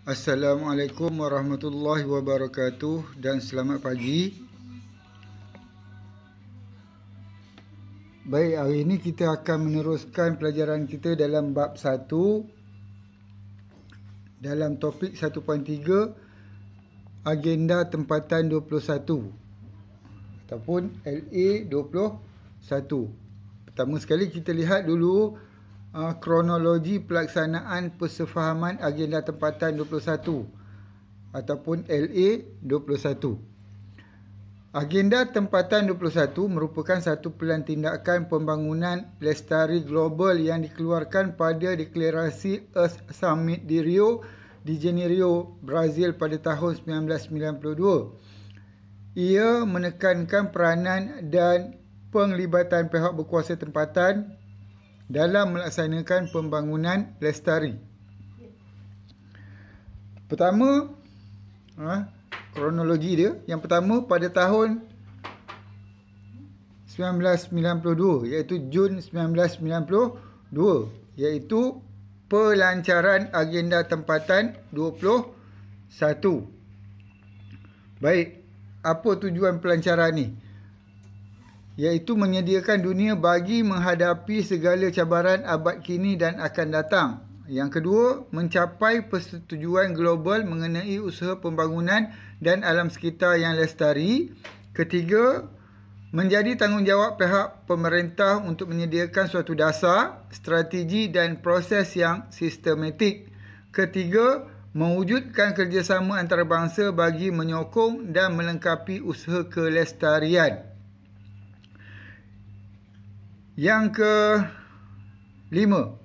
Assalamualaikum warahmatullahi wabarakatuh dan selamat pagi. Baik, hari ini kita akan meneruskan pelajaran kita dalam bab 1 dalam topik 1.3 agenda tempatan 21 ataupun LA 21. Pertama sekali kita lihat dulu kronologi pelaksanaan persefahaman agenda tempatan 21 ataupun LA 21. Agenda tempatan 21 merupakan satu pelan tindakan pembangunan lestari global yang dikeluarkan pada deklarasi Earth Summit di Rio de Janeiro, Brazil pada tahun 1992. Ia menekankan peranan dan penglibatan pihak berkuasa tempatan dalam melaksanakan pembangunan lestari. Pertama, kronologi dia. Yang pertama pada tahun 1992, iaitu Jun 1992, iaitu pelancaran agenda tempatan 21. Baik, apa tujuan pelancaran ni? Iaitu menyediakan dunia bagi menghadapi segala cabaran abad kini dan akan datang. Yang kedua, mencapai persetujuan global mengenai usaha pembangunan dan alam sekitar yang lestari. Ketiga, menjadi tanggungjawab pihak pemerintah untuk menyediakan suatu dasar, strategi dan proses yang sistematik. Ketiga, mewujudkan kerjasama antarabangsa bagi menyokong dan melengkapi usaha kelestarian. Yang kelima,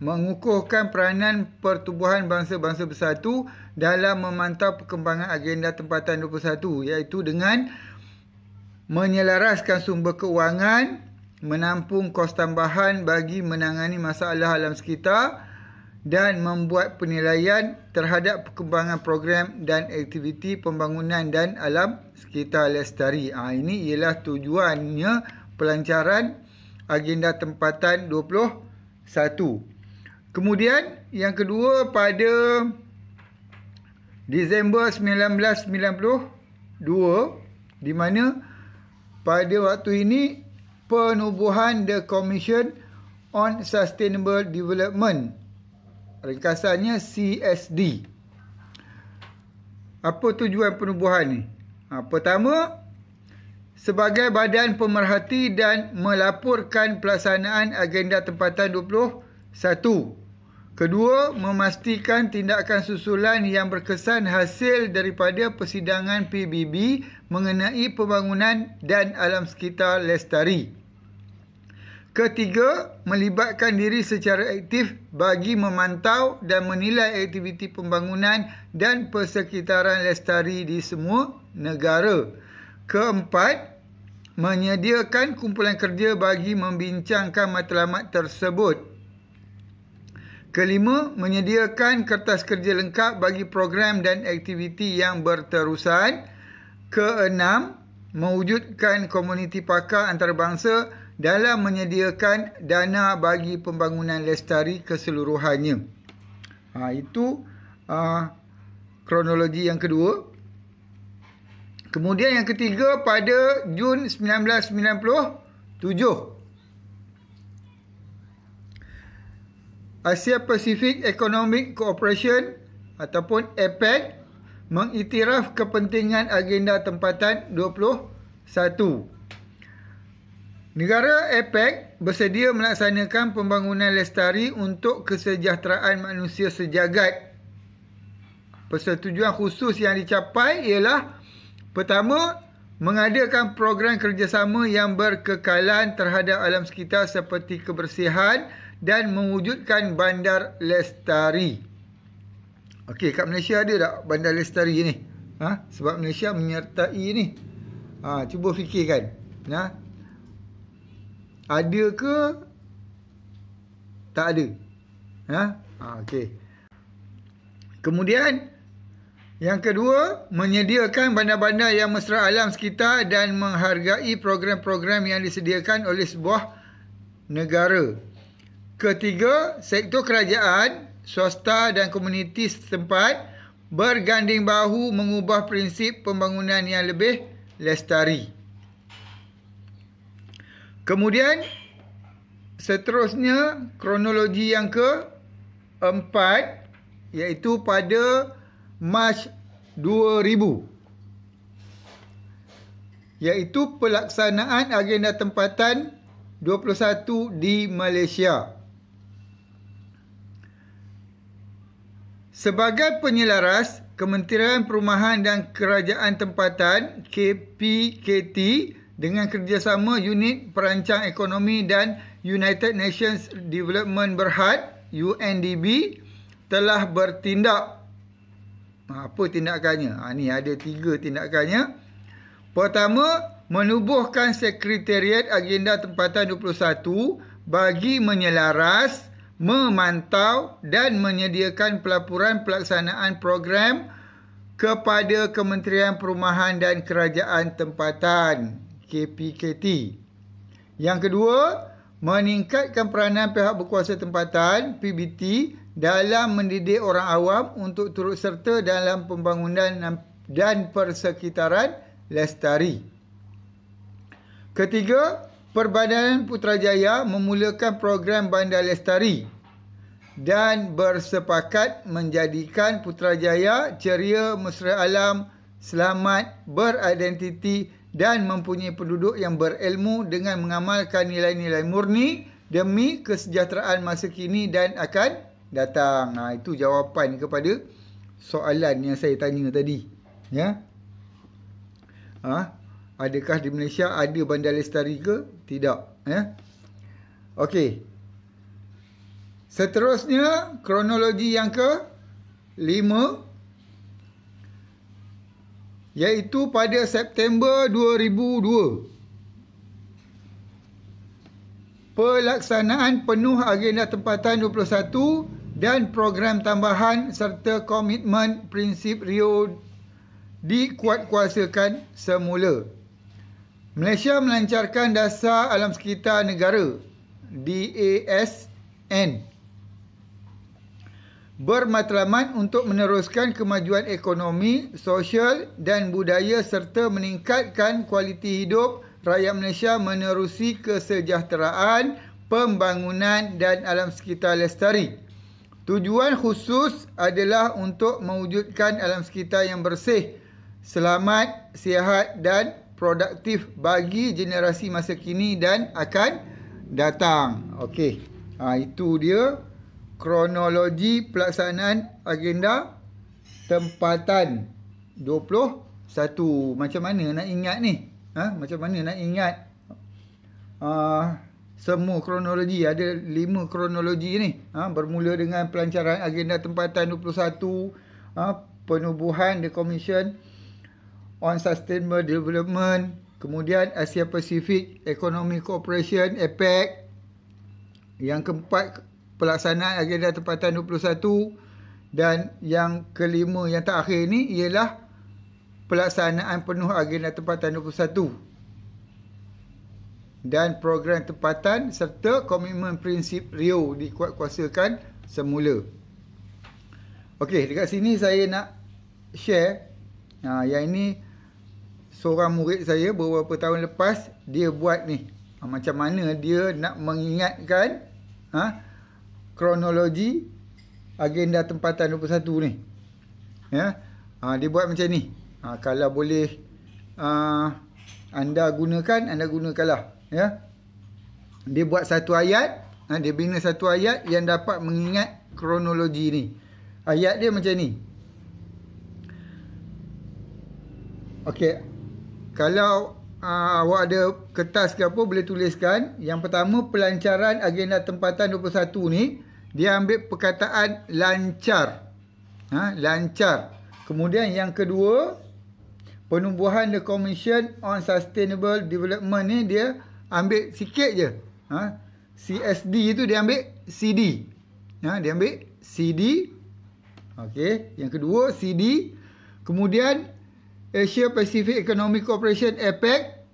mengukuhkan peranan pertubuhan bangsa-bangsa bersatu dalam memantau perkembangan agenda tempatan 21, iaitu dengan menyelaraskan sumber keuangan, menampung kos tambahan bagi menangani masalah alam sekitar dan membuat penilaian terhadap perkembangan program dan aktiviti pembangunan dan alam sekitar lestari. Ini ialah tujuannya pelancaran agenda tempatan 21. Kemudian yang kedua, pada Disember 1992, di mana pada waktu ini penubuhan The Commission on Sustainable Development, ringkasannya CSD. Apa tujuan penubuhan ni? Pertama, sebagai badan pemerhati dan melaporkan pelaksanaan agenda tempatan 21. Kedua, memastikan tindakan susulan yang berkesan hasil daripada persidangan PBB mengenai pembangunan dan alam sekitar lestari. Ketiga, melibatkan diri secara aktif bagi memantau dan menilai aktiviti pembangunan dan persekitaran lestari di semua negara. Keempat, menyediakan kumpulan kerja bagi membincangkan matlamat tersebut. Kelima, menyediakan kertas kerja lengkap bagi program dan aktiviti yang berterusan. Keenam, mewujudkan komuniti pakar antarabangsa dalam menyediakan dana bagi pembangunan lestari keseluruhannya. Itu kronologi yang kedua. Kemudian yang ketiga, pada Jun 1997, Asia Pacific Economic Cooperation ataupun APEC mengiktiraf kepentingan agenda tempatan 21. Negara APEC bersedia melaksanakan pembangunan lestari untuk kesejahteraan manusia sejagat. Persetujuan khusus yang dicapai ialah: pertama, mengadakan program kerjasama yang berkekalan terhadap alam sekitar seperti kebersihan dan mewujudkan bandar lestari. Okey, kat Malaysia ada tak bandar lestari ni? Sebab Malaysia menyertai ni. Cuba fikirkan. Ada ke tak ada? Okey. Kemudian yang kedua, menyediakan bandar-bandar yang mesra alam sekitar dan menghargai program-program yang disediakan oleh sebuah negara. Ketiga, sektor kerajaan swasta dan komuniti setempat berganding bahu mengubah prinsip pembangunan yang lebih lestari. Kemudian seterusnya kronologi yang keempat iaitu pada Mac 2000 iaitu pelaksanaan agenda tempatan 21 di Malaysia. Sebagai penyelaras, Kementerian Perumahan dan Kerajaan Tempatan KPKT dengan kerjasama Unit Perancang Ekonomi dan United Nations Development Berhad UNDP telah bertindak. Apa tindakannya? Ni ada 3 tindakannya. Pertama, menubuhkan Sekretariat Agenda Tempatan 21 bagi menyelaras, memantau dan menyediakan pelaporan pelaksanaan program kepada Kementerian Perumahan dan Kerajaan Tempatan KPKT. Yang kedua, meningkatkan peranan pihak berkuasa tempatan PBT dalam mendidik orang awam untuk turut serta dalam pembangunan dan persekitaran lestari. Ketiga, Perbadanan Putrajaya memulakan program Bandar Lestari dan bersepakat menjadikan Putrajaya ceria, mesra alam, selamat, beridentiti dan mempunyai penduduk yang berilmu dengan mengamalkan nilai-nilai murni demi kesejahteraan masa kini dan akan datang. Itu jawapan kepada soalan yang saya tanya tadi. Ya. Adakah di Malaysia ada bandar lestari ke? Tidak. Ya. Okey. Seterusnya, kronologi yang ke-5 iaitu pada September 2002. Pelaksanaan penuh agenda tempatan 21 dan program tambahan serta komitmen prinsip Rio dikuatkuasakan semula. Malaysia melancarkan Dasar Alam Sekitar Negara DASN bermatlamat untuk meneruskan kemajuan ekonomi, sosial dan budaya serta meningkatkan kualiti hidup rakyat Malaysia menerusi kesejahteraan, pembangunan dan alam sekitar lestari. Tujuan khusus adalah untuk mewujudkan alam sekitar yang bersih, selamat, sihat dan produktif bagi generasi masa kini dan akan datang. Okey. Itu dia kronologi pelaksanaan agenda tempatan 21. Macam mana nak ingat ni? Macam mana nak ingat semua kronologi? Ada 5 kronologi ni. Bermula dengan pelancaran agenda tempatan 21, penubuhan The Commission on Sustainable Development, kemudian Asia Pacific Economic Cooperation APEC. Yang keempat, pelaksanaan agenda tempatan 21, dan yang kelima yang terakhir ni ialah pelaksanaan penuh agenda tempatan 21 dan program tempatan serta komitmen prinsip Rio dikuatkuasakan semula. Okey, dekat sini saya nak share yang ini seorang murid saya beberapa tahun lepas dia buat ni. Macam mana dia nak mengingatkan kronologi agenda tempatan 21 ni. Ya. Dia buat macam ni. Kalau boleh anda gunakanlah. Ya. Dia buat satu ayat. Dia bina satu ayat yang dapat mengingat kronologi ni. Ayat dia macam ni. Okey. Kalau awak ada kertas ke apa, boleh tuliskan. Yang pertama, pelancaran agenda tempatan 21 ni, dia ambil perkataan lancar. Lancar. Kemudian yang kedua, penubuhan The Commission on Sustainable Development ni, dia ambil sikit je. CSD tu dia ambil CD. Dia ambil CD. Okey. Yang kedua, CD. Kemudian Asia Pacific Economic Cooperation APEC,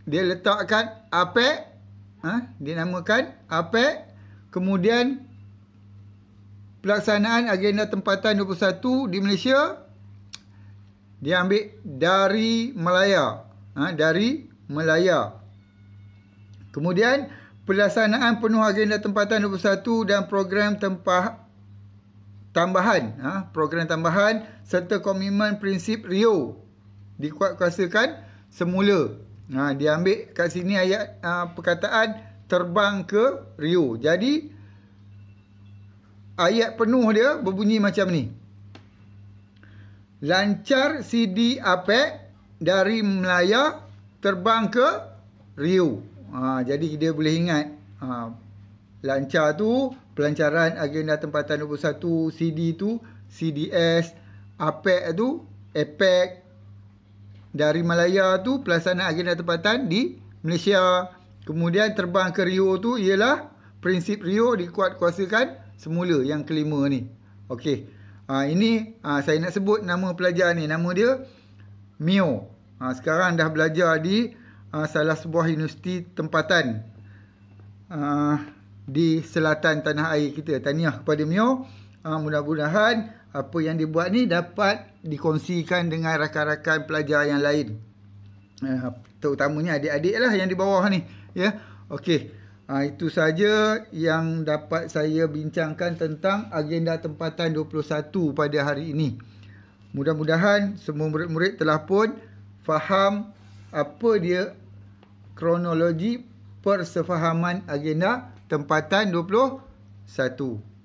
dia letakkan APEC, dia namakan APEC. Kemudian pelaksanaan agenda tempatan 21 di Malaysia, dia ambil dari Melaya. Dari Melaya. Kemudian, pelaksanaan penuh agenda tempatan 21 dan program tambahan, program tambahan serta komitmen prinsip Rio dikuatkuasakan semula. Dia ambil kat sini ayat perkataan terbang ke Rio. Jadi, ayat penuh dia berbunyi macam ni. Lancar CD APEC dari Melaya terbang ke Rio. Jadi dia boleh ingat. Lancar tu, pelancaran agenda tempatan 21, CD tu, CDS, APEC tu, APEC. Dari Melaya tu, pelaksanaan agenda tempatan di Malaysia. Kemudian terbang ke Rio tu ialah prinsip Rio dikuatkuasakan semula, yang kelima ni. Okey. Ini saya nak sebut nama pelajar ni. Nama dia Mio. Sekarang dah belajar di salah sebuah universiti tempatan di selatan tanah air kita. Tahniah kepada Mio. Mudah-mudahan apa yang dibuat ni dapat dikongsikan dengan rakan-rakan pelajar yang lain. Terutamanya adik-adik lah yang di bawah ni. Ya. Okey. Itu saja yang dapat saya bincangkan tentang agenda tempatan 21 pada hari ini. Mudah-mudahan semua murid-murid telah pun faham apa dia kronologi persefahaman agenda tempatan 21.